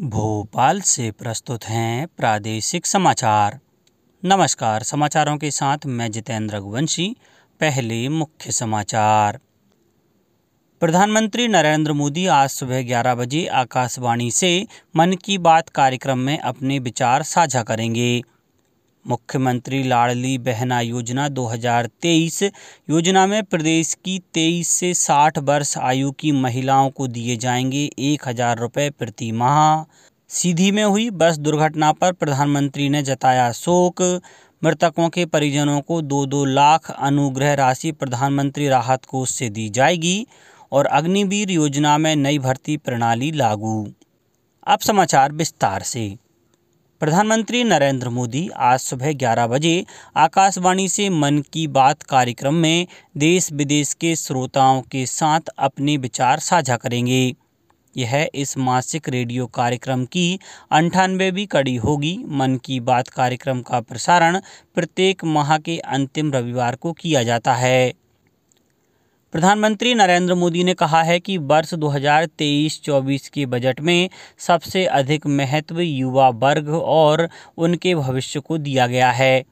भोपाल से प्रस्तुत हैं प्रादेशिक समाचार। नमस्कार, समाचारों के साथ मैं जितेंद्र रघुवंशी। पहले मुख्य समाचार। प्रधानमंत्री नरेंद्र मोदी आज सुबह 11 बजे आकाशवाणी से मन की बात कार्यक्रम में अपने विचार साझा करेंगे। मुख्यमंत्री लाडली बहना योजना 2023 योजना में प्रदेश की 23 से 60 वर्ष आयु की महिलाओं को दिए जाएंगे 1000 रुपये प्रति माह। सीधी में हुई बस दुर्घटना पर प्रधानमंत्री ने जताया शोक। मृतकों के परिजनों को 2-2 लाख अनुग्रह राशि प्रधानमंत्री राहत कोष से दी जाएगी और अग्निवीर योजना में नई भर्ती प्रणाली लागू। अब समाचार विस्तार से। प्रधानमंत्री नरेंद्र मोदी आज सुबह 11 बजे आकाशवाणी से मन की बात कार्यक्रम में देश विदेश के श्रोताओं के साथ अपने विचार साझा करेंगे। यह इस मासिक रेडियो कार्यक्रम की 98वीं कड़ी होगी। मन की बात कार्यक्रम का प्रसारण प्रत्येक माह के अंतिम रविवार को किया जाता है। प्रधानमंत्री नरेंद्र मोदी ने कहा है कि वर्ष 2023-24 के बजट में सबसे अधिक महत्व युवा वर्ग और उनके भविष्य को दिया गया है।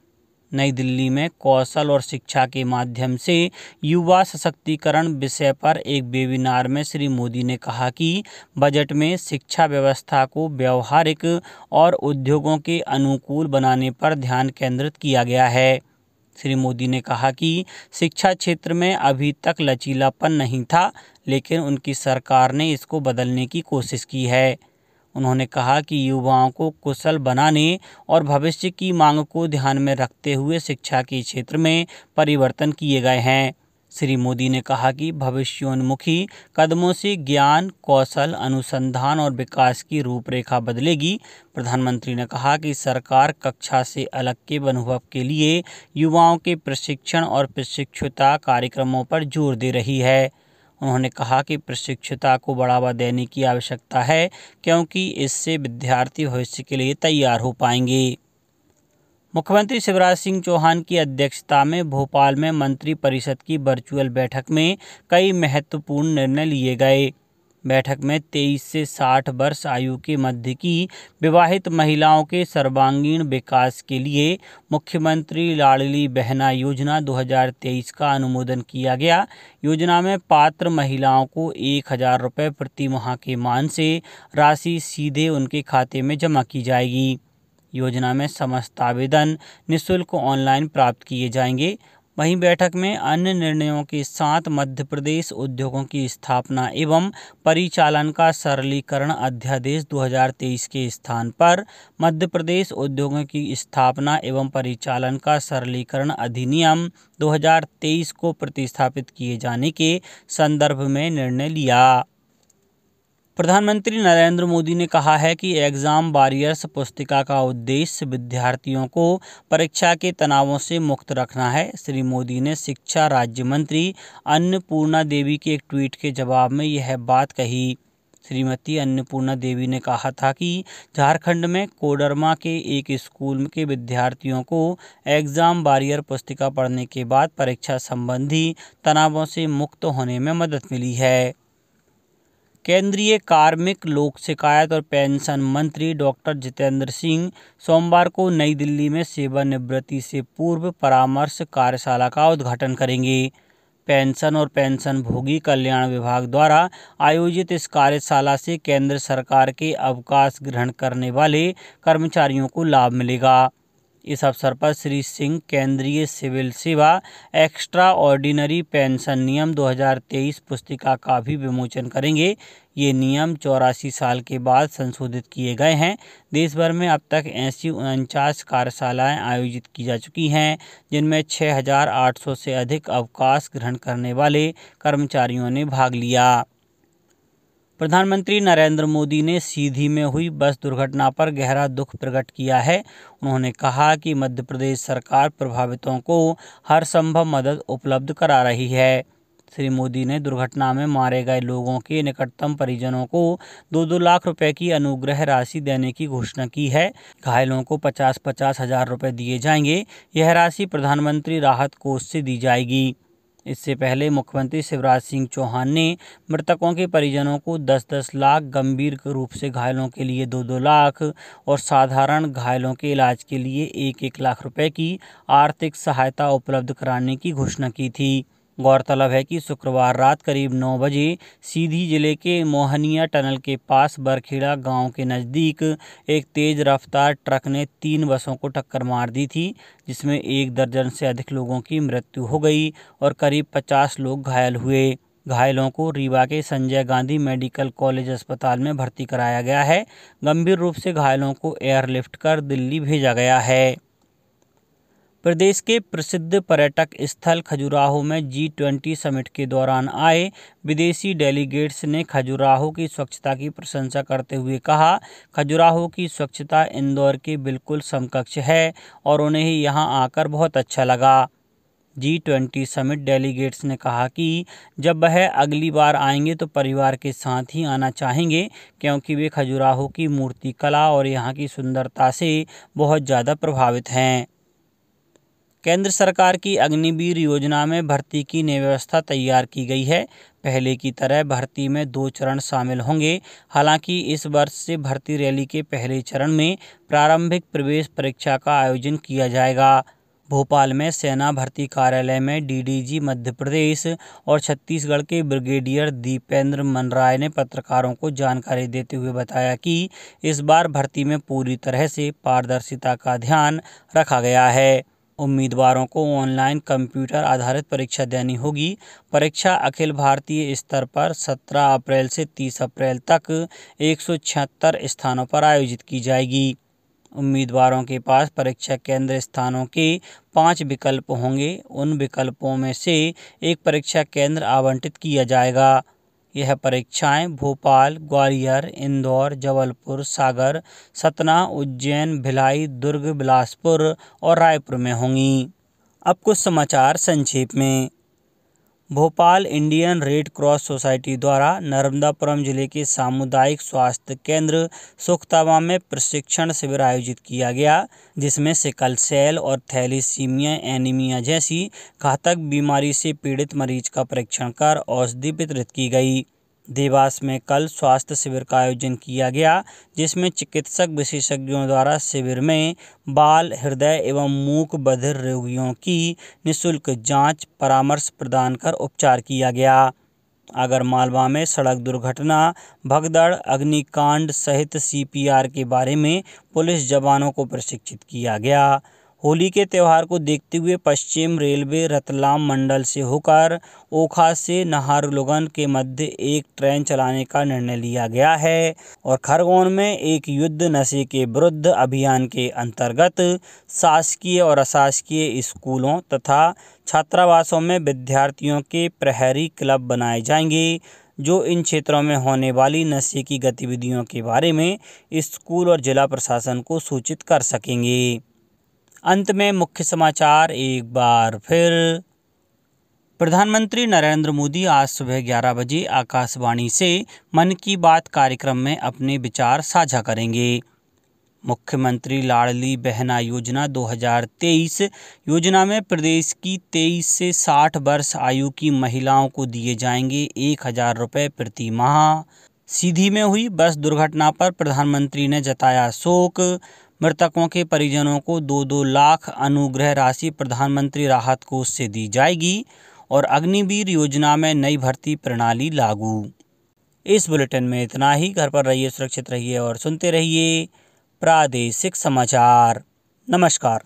नई दिल्ली में कौशल और शिक्षा के माध्यम से युवा सशक्तिकरण विषय पर एक वेबिनार में श्री मोदी ने कहा कि बजट में शिक्षा व्यवस्था को व्यावहारिक और उद्योगों के अनुकूल बनाने पर ध्यान केंद्रित किया गया है। श्री मोदी ने कहा कि शिक्षा क्षेत्र में अभी तक लचीलापन नहीं था, लेकिन उनकी सरकार ने इसको बदलने की कोशिश की है। उन्होंने कहा कि युवाओं को कुशल बनाने और भविष्य की मांग को ध्यान में रखते हुए शिक्षा के क्षेत्र में परिवर्तन किए गए हैं। श्री मोदी ने कहा कि भविष्योन्मुखी कदमों से ज्ञान, कौशल, अनुसंधान और विकास की रूपरेखा बदलेगी। प्रधानमंत्री ने कहा कि सरकार कक्षा से अलग के अनुभव के लिए युवाओं के प्रशिक्षण और प्रशिक्षुता कार्यक्रमों पर जोर दे रही है। उन्होंने कहा कि प्रशिक्षुता को बढ़ावा देने की आवश्यकता है, क्योंकि इससे विद्यार्थी भविष्य के लिए तैयार हो पाएंगे। मुख्यमंत्री शिवराज सिंह चौहान की अध्यक्षता में भोपाल में मंत्रिपरिषद की वर्चुअल बैठक में कई महत्वपूर्ण निर्णय लिए गए। बैठक में 23 से 60 वर्ष आयु के मध्य की विवाहित महिलाओं के सर्वांगीण विकास के लिए मुख्यमंत्री लाडली बहना योजना 2023 का अनुमोदन किया गया। योजना में पात्र महिलाओं को 1000 रुपये प्रति माह के मान से राशि सीधे उनके खाते में जमा की जाएगी। योजना में समस्त आवेदन निःशुल्क ऑनलाइन प्राप्त किए जाएंगे। वहीं बैठक में अन्य निर्णयों के साथ मध्य प्रदेश उद्योगों की स्थापना एवं परिचालन का सरलीकरण अध्यादेश 2023 के स्थान पर मध्य प्रदेश उद्योगों की स्थापना एवं परिचालन का सरलीकरण अधिनियम 2023 को प्रतिस्थापित किए जाने के संदर्भ में निर्णय लिया। प्रधानमंत्री नरेंद्र मोदी ने कहा है कि एग्जाम वॉरियर्स पुस्तिका का उद्देश्य विद्यार्थियों को परीक्षा के तनावों से मुक्त रखना है। श्री मोदी ने शिक्षा राज्य मंत्री अन्नपूर्णा देवी के एक ट्वीट के जवाब में यह बात कही। श्रीमती अन्नपूर्णा देवी ने कहा था कि झारखंड में कोडरमा के एक स्कूल के विद्यार्थियों को एग्जाम वॉरियर पुस्तिका पढ़ने के बाद परीक्षा संबंधी तनावों से मुक्त होने में मदद मिली है। केंद्रीय कार्मिक, लोक शिकायत और पेंशन मंत्री डॉक्टर जितेंद्र सिंह सोमवार को नई दिल्ली में सेवानिवृत्ति से पूर्व परामर्श कार्यशाला का उद्घाटन करेंगे। पेंशन और पेंशनभोगी कल्याण विभाग द्वारा आयोजित इस कार्यशाला से केंद्र सरकार के अवकाश ग्रहण करने वाले कर्मचारियों को लाभ मिलेगा। इस अवसर पर श्री सिंह केंद्रीय सिविल सेवा एक्स्ट्रा ऑर्डिनरी पेंशन नियम 2023 पुस्तिका का भी विमोचन करेंगे। ये नियम 84 साल के बाद संशोधित किए गए हैं। देश भर में अब तक 80-49 कार्यशालाएं आयोजित की जा चुकी हैं, जिनमें 6800 से अधिक अवकाश ग्रहण करने वाले कर्मचारियों ने भाग लिया। प्रधानमंत्री नरेंद्र मोदी ने सीधी में हुई बस दुर्घटना पर गहरा दुख प्रकट किया है। उन्होंने कहा कि मध्य प्रदेश सरकार प्रभावितों को हर संभव मदद उपलब्ध करा रही है। श्री मोदी ने दुर्घटना में मारे गए लोगों के निकटतम परिजनों को 2-2 लाख रुपए की अनुग्रह राशि देने की घोषणा की है। घायलों को 50-50 हजार रुपए दिए जाएंगे। यह राशि प्रधानमंत्री राहत कोष से दी जाएगी। इससे पहले मुख्यमंत्री शिवराज सिंह चौहान ने मृतकों के परिजनों को 10-10 लाख, गंभीर रूप से घायलों के लिए 2-2 लाख और साधारण घायलों के इलाज के लिए 1-1 लाख रुपए की आर्थिक सहायता उपलब्ध कराने की घोषणा की थी। गौरतलब है कि शुक्रवार रात करीब 9 बजे सीधी जिले के मोहनिया टनल के पास बरखेड़ा गांव के नज़दीक एक तेज रफ्तार ट्रक ने 3 बसों को टक्कर मार दी थी, जिसमें 1 दर्जन से अधिक लोगों की मृत्यु हो गई और करीब 50 लोग घायल हुए। घायलों को रीवा के संजय गांधी मेडिकल कॉलेज अस्पताल में भर्ती कराया गया है। गंभीर रूप से घायलों को एयरलिफ्ट कर दिल्ली भेजा गया है। प्रदेश के प्रसिद्ध पर्यटक स्थल खजुराहो में G20 समिट के दौरान आए विदेशी डेलीगेट्स ने खजुराहो की स्वच्छता की प्रशंसा करते हुए कहा, खजुराहो की स्वच्छता इंदौर के बिल्कुल समकक्ष है और उन्हें यहां आकर बहुत अच्छा लगा। G20 समिट डेलीगेट्स ने कहा कि जब वह अगली बार आएंगे तो परिवार के साथ ही आना चाहेंगे, क्योंकि वे खजुराहो की मूर्ति कला और यहाँ की सुंदरता से बहुत ज़्यादा प्रभावित हैं। केंद्र सरकार की अग्निवीर योजना में भर्ती की नई व्यवस्था तैयार की गई है। पहले की तरह भर्ती में 2 चरण शामिल होंगे। हालांकि इस वर्ष से भर्ती रैली के पहले चरण में प्रारंभिक प्रवेश परीक्षा का आयोजन किया जाएगा। भोपाल में सेना भर्ती कार्यालय में DDG मध्य प्रदेश और छत्तीसगढ़ के ब्रिगेडियर दीपेंद्र मनराय ने पत्रकारों को जानकारी देते हुए बताया कि इस बार भर्ती में पूरी तरह से पारदर्शिता का ध्यान रखा गया है। उम्मीदवारों को ऑनलाइन कंप्यूटर आधारित परीक्षा देनी होगी। परीक्षा अखिल भारतीय स्तर पर 17 अप्रैल से 30 अप्रैल तक 176 स्थानों पर आयोजित की जाएगी। उम्मीदवारों के पास परीक्षा केंद्र स्थानों के 5 विकल्प होंगे। उन विकल्पों में से एक परीक्षा केंद्र आवंटित किया जाएगा। यह परीक्षाएं भोपाल, ग्वालियर, इंदौर, जबलपुर, सागर, सतना, उज्जैन, भिलाई, दुर्ग, बिलासपुर और रायपुर में होंगी। अब कुछ समाचार संक्षेप में। Bhopal Indian red cross society द्वारा नर्मदापुरम जिले के सामुदायिक स्वास्थ्य केंद्र सुखतावा में प्रशिक्षण शिविर आयोजित किया गया, जिसमें सिकल सेल और थैलीसीमिया एनीमिया जैसी घातक बीमारी से पीड़ित मरीज का परीक्षण कर औषधि वितरित की गई। देवास में कल स्वास्थ्य शिविर का आयोजन किया गया, जिसमें चिकित्सक विशेषज्ञों द्वारा शिविर में बाल, हृदय एवं मूक बधिर रोगियों की निःशुल्क जांच, परामर्श प्रदान कर उपचार किया गया। आगरमालवा में सड़क दुर्घटना, भगदड़, अग्निकांड सहित CPR के बारे में पुलिस जवानों को प्रशिक्षित किया गया। होली के त्यौहार को देखते हुए पश्चिम रेलवे रतलाम मंडल से होकर ओखा से नाहरलगुन के मध्य एक ट्रेन चलाने का निर्णय लिया गया है। और खरगोन में एक युद्ध नशे के विरुद्ध अभियान के अंतर्गत शासकीय और अशासकीय स्कूलों तथा छात्रावासों में विद्यार्थियों के प्रहरी क्लब बनाए जाएंगे, जो इन क्षेत्रों में होने वाली नशे की गतिविधियों के बारे में स्कूल और जिला प्रशासन को सूचित कर सकेंगे। अंत में मुख्य समाचार एक बार फिर। प्रधानमंत्री नरेंद्र मोदी आज सुबह 11 बजे आकाशवाणी से मन की बात कार्यक्रम में अपने विचार साझा करेंगे। मुख्यमंत्री लाडली बहना योजना 2023 योजना में प्रदेश की 23 से 60 वर्ष आयु की महिलाओं को दिए जाएंगे 1000 रुपये प्रति माह। सीधी में हुई बस दुर्घटना पर प्रधानमंत्री ने जताया शोक। मृतकों के परिजनों को 2-2 लाख अनुग्रह राशि प्रधानमंत्री राहत कोष से दी जाएगी और अग्निवीर योजना में नई भर्ती प्रणाली लागू। इस बुलेटिन में इतना ही। घर पर रहिए, सुरक्षित रहिए और सुनते रहिए प्रादेशिक समाचार। नमस्कार।